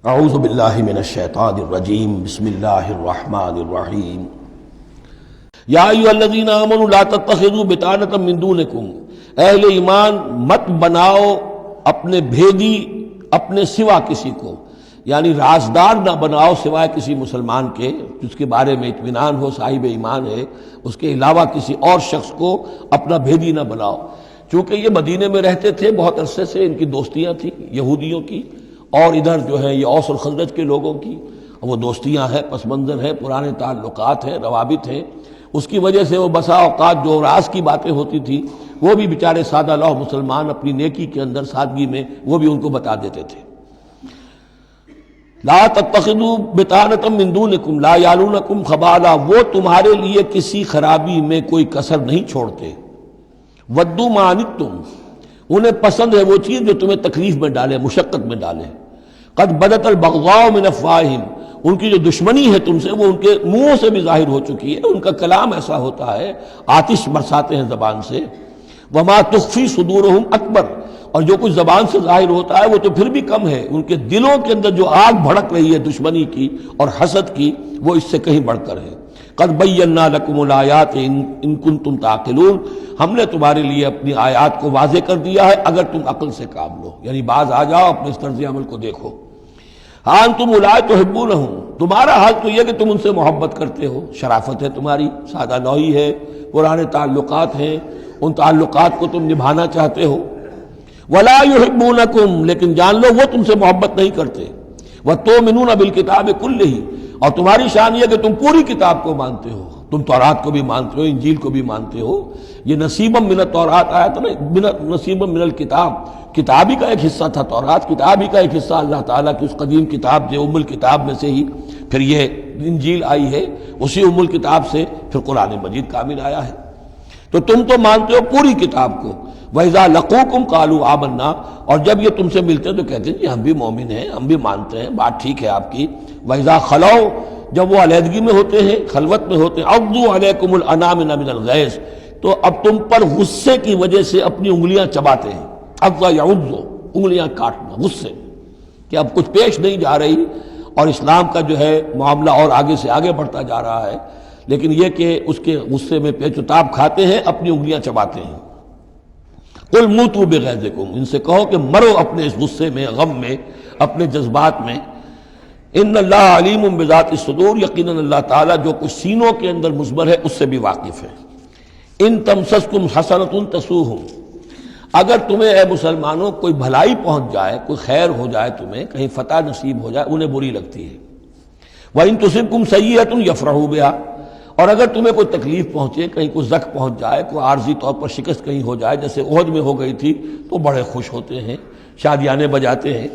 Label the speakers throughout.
Speaker 1: اعوذ باللہ من الشیطان الرجیم بسم اللہ الرحمن الرحیم یا ایھا الذین آمنوا لا تتخذوا بطانۃ من دونکم، اہل ایمان مت بناؤ اپنے بھیدی اپنے سوا کسی کو، یعنی رازدار نہ بناؤ سوائے کسی مسلمان کے جس کے بارے میں اطمینان ہو، صاحب ایمان ہے، اس کے علاوہ کسی اور شخص کو اپنا بھیدی نہ بناؤ۔ چونکہ یہ مدینے میں رہتے تھے بہت عرصے سے، ان کی دوستیاں تھیں یہودیوں کی، اور ادھر جو ہے یہ اوس اور خزرج کے لوگوں کی، وہ دوستیاں ہیں، پس منظر ہیں، پرانے تعلقات ہیں، روابط ہیں، اس کی وجہ سے وہ بسا اوقات جو راز کی باتیں ہوتی تھی وہ بھی بیچارے سادہ لوح مسلمان اپنی نیکی کے اندر سادگی میں وہ بھی ان کو بتا دیتے تھے۔ لا تتخذوا بطانۃ من دونکم لا یالونکم خبالا، وہ تمہارے لیے کسی خرابی میں کوئی کسر نہیں چھوڑتے۔ ودوا ما عنتم، انہیں پسند ہے وہ چیز جو تمہیں تکلیف میں ڈالے، مشقت میں ڈالے۔ قد بدت البغضاء من افواہہم، ان کی جو دشمنی ہے تم سے وہ ان کے منہوں سے بھی ظاہر ہو چکی ہے، ان کا کلام ایسا ہوتا ہے، آتش برساتے ہیں زبان سے۔ وما تخفی صدورہم اکبر، اور جو کچھ زبان سے ظاہر ہوتا ہے وہ تو پھر بھی کم ہے، ان کے دلوں کے اندر جو آگ بھڑک رہی ہے دشمنی کی اور حسد کی وہ اس سے کہیں بڑھ کر ہے۔ قد بینا لکم الآیات ان کنتم تعقلون، ہم نے تمہارے لیے اپنی آیات کو واضح کر دیا ہے اگر تم عقل سے کام لو، یعنی باز آ جاؤ، اپنے اس طرز عمل کو دیکھو۔ ہاں انتم اولئک تحبونہم، تمہارا حال تو یہ کہ تم ان سے محبت کرتے ہو، شرافت ہے تمہاری، سادہ لوحی ہے، پرانے تعلقات ہیں، ان تعلقات کو تم نبھانا چاہتے ہو۔ ولا یحبونکم، لیکن جان لو وہ تم سے محبت نہیں کرتے۔ وتؤمنون بالکتاب کلہ، اور تمہاری شان یہ کہ تم پوری کتاب کو مانتے ہو، تم تورات کو بھی مانتے ہو، انجیل کو بھی مانتے ہو۔ یہ نصیبا من التورات آیا تھا نا، نصیبا من الکتاب، کتاب ہی کا ایک حصہ تھا تورات، کتاب ہی کا ایک حصہ اللہ تعالیٰ کی اس قدیم کتاب جو ام الکتاب میں سے ہی پھر یہ انجیل آئی ہے، اسی ام الکتاب سے پھر قرآن مجید کامل آیا ہے۔ تو تم تو مانتے ہو پوری کتاب کو۔ وَإِذَا لَقُوكُمْ قَالُوا آمَنَّا، اور جب یہ تم سے ملتے ہیں تو کہتے ہیں جی ہم بھی مومن ہیں، ہم بھی مانتے ہیں، بات ٹھیک ہے آپ کی۔ وَإِذَا خَلَوْا، جب وہ علیحدگی میں ہوتے ہیں، خلوت میں ہوتے ہیں، عَضُّوا عَلَيْكُمُ الْأَنَامِلَ مِنَ الْغَيْظِ، تو اب تم پر غصے کی وجہ سے اپنی انگلیاں چباتے ہیں۔ عَضَّ يَعُضُّ، انگلیاں کاٹنا، غصے کہ اب کچھ پیش نہیں جا رہی اور اسلام کا جو ہے معاملہ اور آگے سے آگے بڑھتا جا رہا ہے، لیکن یہ کہ اس کے غصے میں پیچ و تاب کھاتے ہیں، اپنی انگلیاں چباتے ہیں۔ قل موتوا بغیظکم، ان سے کہو کہ مرو اپنے اس غصے میں، غم میں، اپنے جذبات میں۔ ان اللہ علیم بذات الصدور، یقیناً اللہ تعالیٰ جو کچھ سینوں کے اندر مضمر ہے اس سے بھی واقف ہے۔ ان تمسسکم حسنۃ تسؤہم، اگر تمہیں اے مسلمانوں کوئی بھلائی پہنچ جائے، کوئی خیر ہو جائے، تمہیں کہیں فتح نصیب ہو جائے، انہیں بری لگتی ہے۔ وَإِن تُصِبْكُمْ سَیِّئَةٌ یفرحوا بِہَا، اور اگر تمہیں کوئی تکلیف پہنچے، کہیں کوئی زخم پہنچ جائے، کوئی عارضی طور پر شکست کہیں ہو جائے، جیسے احد میں ہو گئی تھی، تو بڑے خوش ہوتے ہیں، شادیانے بجاتے ہیں۔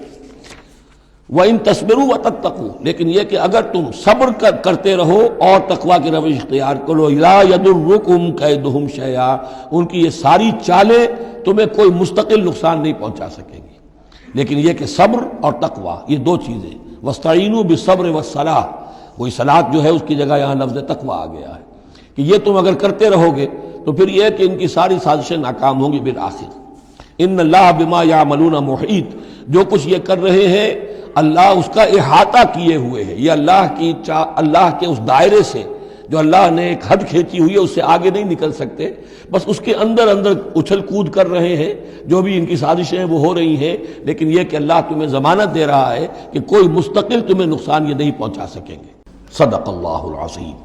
Speaker 1: وَإِن تَصْبِرُوا وَتَتَّقُوا، لیکن یہ کہ اگر تم صبر کرتے رہو اور تقویٰ کی روش اختیار کرو، لَا يَضُرُّكُمْ كَيْدُهُمْ شَيْئًا، ان کی یہ ساری چالیں تمہیں کوئی مستقل نقصان نہیں پہنچا سکیں گی۔ لیکن یہ کہ صبر اور تقویٰ یہ دو چیزیں، وَاسْتَعِینُوا بِالصَّبْرِ وَالصَّلَاةِ، وہی صلاۃ جو ہے اس کی جگہ یہاں لفظ تقویٰ آ گیا ہے کہ یہ تم اگر کرتے رہو گے تو پھر یہ کہ ان کی ساری سازشیں ناکام ہوں گی بالآخر۔ ان اللہ بما یعملون محیط، جو کچھ یہ کر رہے ہیں اللہ اس کا احاطہ کیے ہوئے ہے، یہ اللہ کے اس دائرے سے جو اللہ نے ایک حد کھینچی ہوئی ہے اس سے آگے نہیں نکل سکتے، بس اس کے اندر اندر اچھل کود کر رہے ہیں، جو بھی ان کی سازشیں وہ ہو رہی ہیں، لیکن یہ کہ اللہ تمہیں ضمانت دے رہا ہے کہ کوئی مستقل تمہیں نقصان یہ نہیں پہنچا سکیں گے۔ صدق اللہ العظیم۔